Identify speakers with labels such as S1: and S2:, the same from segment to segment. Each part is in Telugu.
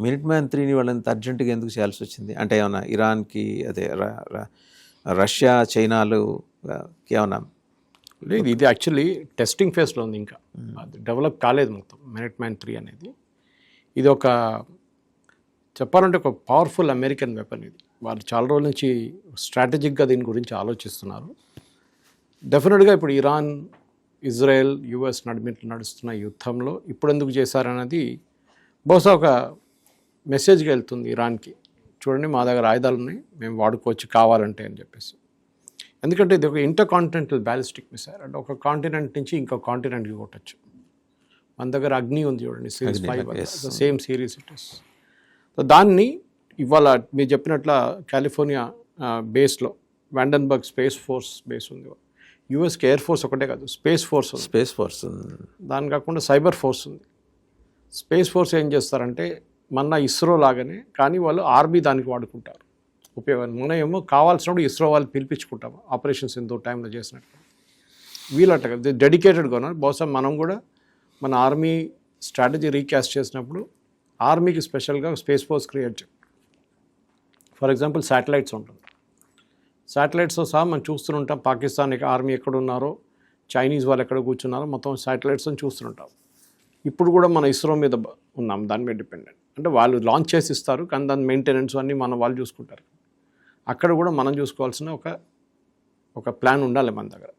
S1: మినిట్ మ్యాన్ 3ని వాళ్ళంత అర్జెంటుగా ఎందుకు చేయాల్సి వచ్చింది? అంటే ఏమన్నా ఇరాన్కి అదే రష్యా చైనాలు ఏమన్నా?
S2: లేదు, ఇది యాక్చువల్లీ టెస్టింగ్ ఫేజ్లో ఉంది, ఇంకా అది డెవలప్ కాలేదు మొత్తం మినిట్ మ్యాన్ 3 అనేది. ఇది ఒక చెప్పాలంటే ఒక పవర్ఫుల్ అమెరికన్ వెపన్. ఇది వాళ్ళు చాలా రోజుల నుంచి స్ట్రాటజిక్గా దీని గురించి ఆలోచిస్తున్నారు. డెఫినెట్గా ఇప్పుడు ఇరాన్, ఇజ్రాయెల్, యుఎస్ నడుస్తున్న యుద్ధంలో ఇప్పుడు ఎందుకు చేశారన్నది బహుశా ఒక మెసేజ్గా వెళ్తుంది ఇరాన్కి. చూడండి, మా దగ్గర ఆయుధాలు ఉన్నాయి, మేము వాడుకోవచ్చు కావాలంటే అని చెప్పేసి. ఎందుకంటే ఇది ఒక ఇంటర్ కాంటినెంటల్ బ్యాలిస్టిక్ మిసైల్, అంటే ఒక కాంటినెంట్ నుంచి ఇంకో కాంటినెంట్కి కొట్టచ్చు. మన దగ్గర అగ్ని ఉంది చూడండి, series 5, same series it is. So దాన్ని ఇవాళ మీరు చెప్పినట్ల కాలిఫోర్నియా బేస్లో వాండన్బర్గ్ స్పేస్ ఫోర్స్ బేస్ ఉంది. యూఎస్కి ఎయిర్ ఫోర్స్ ఒకటే కాదు, స్పేస్ ఫోర్స్ దాని కాకుండా సైబర్ ఫోర్స్ ఉంది. స్పేస్ ఫోర్స్ ఏం చేస్తారంటే మన ఇస్రో లాగానే, కానీ వాళ్ళు ఆర్మీ దానికి వాడుకుంటారు ఉపయోగం. మనం ఏమో కావాల్సినప్పుడు ఇస్రో వాళ్ళు పిలిపించుకుంటాం ఆపరేషన్ సింధూర్ టైంలో చేసినట్టు. వీళ్ళట డెడికేటెడ్గా ఉన్నారు. బహుశా మనం కూడా మన ఆర్మీ స్ట్రాటజీ రీకాస్ట్ చేసినప్పుడు ఆర్మీకి స్పెషల్గా స్పేస్ ఫోర్స్ క్రియేట్ చేయాలి. ఫర్ ఎగ్జాంపుల్ శాటిలైట్స్ ఉంటుంది, శాటిలైట్స్తో సహా మనం చూస్తుంటాం పాకిస్తాన్ ఆర్మీ ఎక్కడ ఉన్నారో, చైనీస్ వాళ్ళు ఎక్కడ కూర్చున్నారో మొత్తం శాటిలైట్స్ని చూస్తుంటాం. ఇప్పుడు కూడా మన ఇస్రో మీద ఉన్నాం, దాని మీద డిపెండెంట్. అంటే వాళ్ళు లాంచ్ చేసి ఇస్తారు, కానీ దాని మెయింటెనెన్స్ అన్నీ వాళ్ళు చూసుకుంటారు. అక్కడ కూడా మనం చూసుకోవాల్సిన ఒక ప్లాన్ ఉండాలి మన దగ్గర.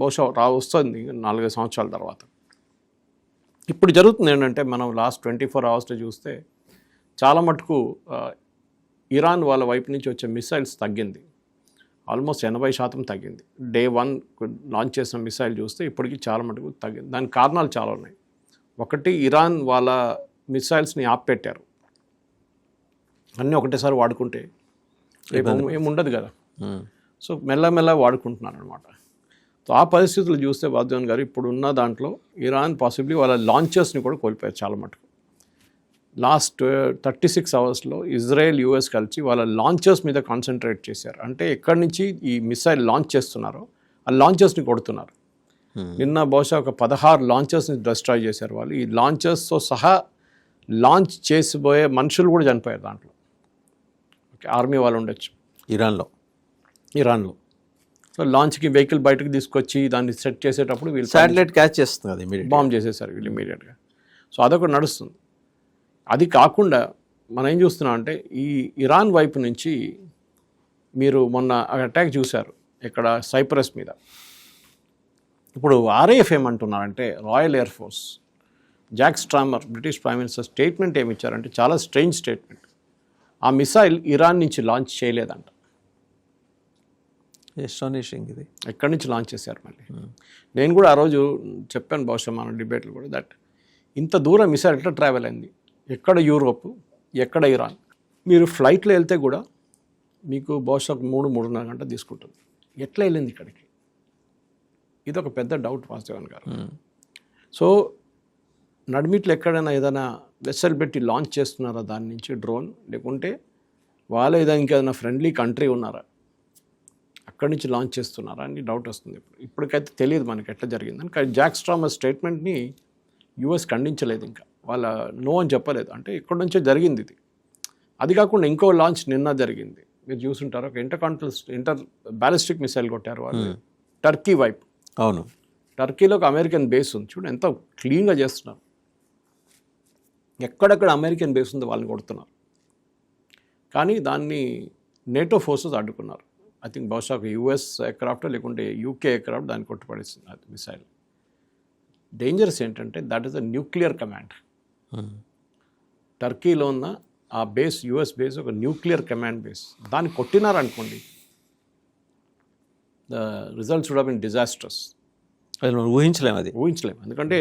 S2: బహుశా వస్తుంది 4-5 సంవత్సరాల తర్వాత. ఇప్పుడు జరుగుతుంది ఏంటంటే, మనం లాస్ట్ 24 అవర్స్లో చూస్తే చాలా మటుకు ఇరాన్ వాళ్ళ వైపు నుంచి వచ్చే మిసైల్స్ తగ్గింది, ఆల్మోస్ట్ 80% తగ్గింది. డే 1 లాంచ్ చేసిన మిసైల్ చూస్తే ఇప్పటికీ చాలా మటుకు తగ్గింది. దానికి కారణాలు చాలా ఉన్నాయి. ఒకటి, ఇరాన్ వాళ్ళ మిసైల్స్ని ఆపిపెట్టారు. అన్నీ ఒకటేసారి వాడుకుంటే ఏముండదు కదా. సో మెల్లమెల్ల వాడుకుంటున్నారు అనమాట. సో ఆ పరిస్థితులు చూస్తే వాద్వాన్ గారు ఇప్పుడు ఉన్న దాంట్లో ఇరాన్ పాసిబ్లీ వాళ్ళ లాంచర్స్ని కూడా కోల్పోయారు చాలా మటుకు. లాస్ట్ 36 అవర్స్లో ఇజ్రాయెల్, యూఎస్ కలిసి వాళ్ళ లాంచర్స్ మీద కాన్సన్ట్రేట్ చేశారు. అంటే ఎక్కడి నుంచి ఈ మిసైల్ లాంచ్ చేస్తున్నారో ఆ లాంచర్స్ని కొడుతున్నారు. నిన్న బహుశా ఒక 16 లాంచర్స్ని డిస్ట్రాయ్ చేశారు వాళ్ళు. ఈ లాంచర్స్తో సహా లాంచ్ చేసిపోయే మనుషులు కూడా చనిపోయారు దాంట్లో. ఓకే, ఆర్మీ వాళ్ళు ఉండొచ్చు ఇరాన్లో. సో లాంచ్కి వెహికల్ బయటకు తీసుకొచ్చి దాన్ని సెట్ చేసేటప్పుడు వీళ్ళు
S1: శాటిలైట్ క్యాచ్ చేస్తుంది, అది
S2: బాంబ్ చేసేసారు వీళ్ళు ఇమీడియట్గా. సో అదొకటి నడుస్తుంది. అది కాకుండా మనం ఏం చూస్తున్నాం అంటే, ఈ ఇరాన్ వైపు నుంచి మీరు మొన్న అటాక్ చూశారు ఇక్కడ సైప్రస్ మీద. ఇప్పుడు ఆర్ఏఎఫ్ ఏమంటున్నారంటే, royal air force, Jack Starmer British prime minister statement ఏమి ఇచ్చారంటే, చాలా స్ట్రేంజ్ స్టేట్మెంట్. ఆ మిసైల్ ఇరాన్ నుంచి లాంచ్ చేయలేదంట.
S1: ఎస్టానిషింగ్. ఇది
S2: ఎక్కడి నుంచి లాంచ్ చేశారు మళ్ళీ. నేను కూడా ఆ రోజు చెప్పాను బహుశా మన డిబేట్లు కూడా, దట్ ఇంత దూరం మిసైల్ ఎట్లా ట్రావెల్ అయింది, ఎక్కడ యూరోప్, ఎక్కడ ఇరాన్. మీరు ఫ్లైట్లో వెళ్తే కూడా మీకు బహుశా 3-3.5 గంటలు తీసుకుంటుంది. ఎట్లా వెళ్ళింది ఇక్కడికి? ఇది ఒక పెద్ద డౌట్ వాస్తవన్ గారు. సో నడిమిట్లో ఎక్కడైనా ఏదైనా వెసల్ పెట్టి లాంచ్ చేస్తున్నారా దాని నుంచి డ్రోన్, లేకుంటే వాళ్ళే ఏదైనా ఇంకేదైనా ఫ్రెండ్లీ కంట్రీ ఉన్నారా, అక్కడి నుంచి లాంచ్ చేస్తున్నారా అని డౌట్ వస్తుంది. ఇప్పటికైతే తెలియదు మనకి ఎట్లా జరిగిందని. కానీ జాక్ స్ట్రామర్ స్టేట్మెంట్ని యూఎస్ ఖండించలేదు, ఇంకా వాళ్ళ నో అని చెప్పలేదు. అంటే ఇక్కడి నుంచే జరిగింది ఇది. అది కాకుండా ఇంకో లాంచ్ నిన్న జరిగింది, మీరు చూసుంటారు. ఒక ఇంటర్ బ్యాలిస్టిక్ మిసైల్ కొట్టారు వాళ్ళు టర్కీ వైపు.
S1: అవును,
S2: టర్కీలో ఒక అమెరికన్ బేస్ ఉంది చూడండి, ఎంత క్లీన్గా చేస్తున్నారు. ఎక్కడెక్కడ అమెరికన్ బేస్ ఉంది వాళ్ళని కొడుతున్నారు. కానీ దాన్ని నేటో ఫోర్సెస్ అడ్డుకున్నారు. ఐ థింక్ బహుశా ఒక యూఎస్ ఎయిర్క్రాఫ్ట్ లేకుంటే యూకే ఎయిర్క్రాఫ్ట్ దాన్ని కొట్టుపడేస్తుంది అది మిసైల్. డేంజరస్ ఏంటంటే that is a nuclear command. టర్కీలో ఉన్న ఆ బేస్, యూఎస్ బేస్ ఒక న్యూక్లియర్ కమాండ్ బేస్. దాన్ని కొట్టినారనుకోండి, the results would have been disastrous.
S1: అది మనం
S2: ఊహించలేము. ఎందుకంటే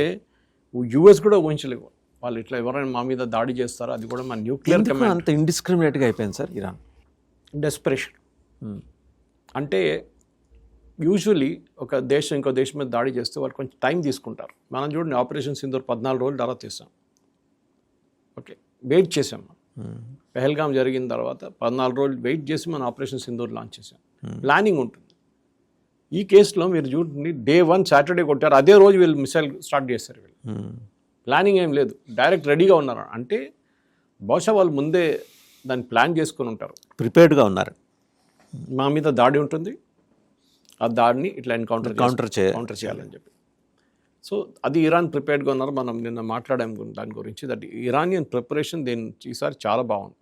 S2: యూఎస్ కూడా ఊహించలేము వాళ్ళు ఇట్లా ఎవరైనా మా మీద దాడి చేస్తారో, అది కూడా మన న్యూక్లియర్ కమాండ్.
S1: అంత ఇండిస్క్రిమినేట్గా అయిపోయింది సార్ ఇరాన్.
S2: డెస్పరేషన్. అంటే యూజువలీ ఒక దేశం ఇంకో దేశం మీద దాడి చేస్తే వాళ్ళు కొంచెం టైం తీసుకుంటారు. మనం చూడండి, ఆపరేషన్ సింధూర్ 14 రోజులు తర్వాత చేసాం. ఓకే, వెయిట్ చేసాం. పెహల్గాం జరిగిన తర్వాత 14 రోజులు వెయిట్ చేసి మనం ఆపరేషన్ సింధూర్ లాంచ్ చేసాం. ప్లానింగ్ ఉంటుంది. ఈ కేసులో మీరు చూడండి, డే 1 సాటర్డే కొట్టారు, అదే రోజు వీళ్ళు మిసైల్ స్టార్ట్ చేస్తారు. వీళ్ళు ప్లానింగ్ ఏం లేదు, డైరెక్ట్ రెడీగా ఉన్నారు. అంటే బహుశా వాళ్ళు ముందే దాన్ని ప్లాన్ చేసుకొని ఉంటారు.
S1: ప్రిపేర్డ్గా ఉన్నారు.
S2: మా మీద దాడి ఉంటుంది, ఆ దాడిని ఇట్లా ఎన్కౌంటర్
S1: కౌంటర్
S2: కౌంటర్ చేయాలని చెప్పి. సో అది ఇరాన్ ప్రిపేర్డ్గా ఉన్నారు. మనం నిన్న మాట్లాడాం దాని గురించి. దట్ ఇరానియన్ ప్రిపరేషన్ ఈసారి చాలా బాగుంది.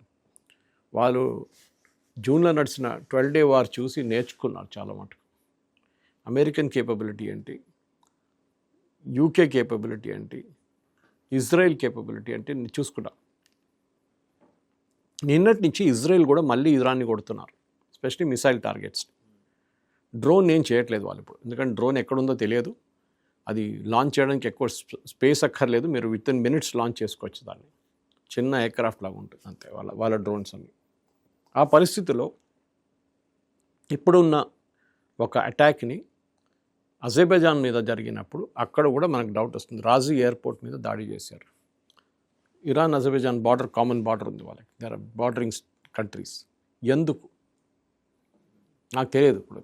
S2: వాళ్ళు జూన్లో నడిచిన 12 Day వార్ చూసి నేర్చుకున్నారు చాలా మటుకు. అమెరికన్ కేపబిలిటీ ఏంటి, యూకే కేపబిలిటీ ఏంటి, ఇజ్రాయెల్ కేపబిలిటీ అంటే చూసుకున్నా. నిన్నటి నుంచి ఇజ్రాయెల్ కూడా మళ్ళీ ఇరాన్ని కొడుతున్నారు, ఎస్పెషలీ మిసైల్ టార్గెట్స్. డ్రోన్ ఏం చేయట్లేదు వాళ్ళు ఇప్పుడు, ఎందుకంటే డ్రోన్ ఎక్కడుందో తెలియదు. అది లాంచ్ చేయడానికి ఎక్కువ స్పేస్ అక్కర్లేదు, మీరు విత్ ఇన్ మినిట్స్ లాంచ్ చేసుకోవచ్చు దాన్ని. చిన్న ఎయిర్క్రాఫ్ట్ లాగా ఉంటుంది అంతే వాళ్ళ డ్రోన్స్ అన్ని. ఆ పరిస్థితిలో ఇప్పుడున్న ఒక అటాక్ని అజర్బైజాన్ మీద జరిగినప్పుడు అక్కడ కూడా మనకు డౌట్ వస్తుంది. రాజీ ఎయిర్పోర్ట్ మీద దాడి చేశారు. Iran Azerbaijan border, common border ఉంది వాళ్ళకి, దర్ ఆర్ బార్డరింగ్ కంట్రీస్. ఎందుకు నాకు తెలియదు ఇప్పుడు.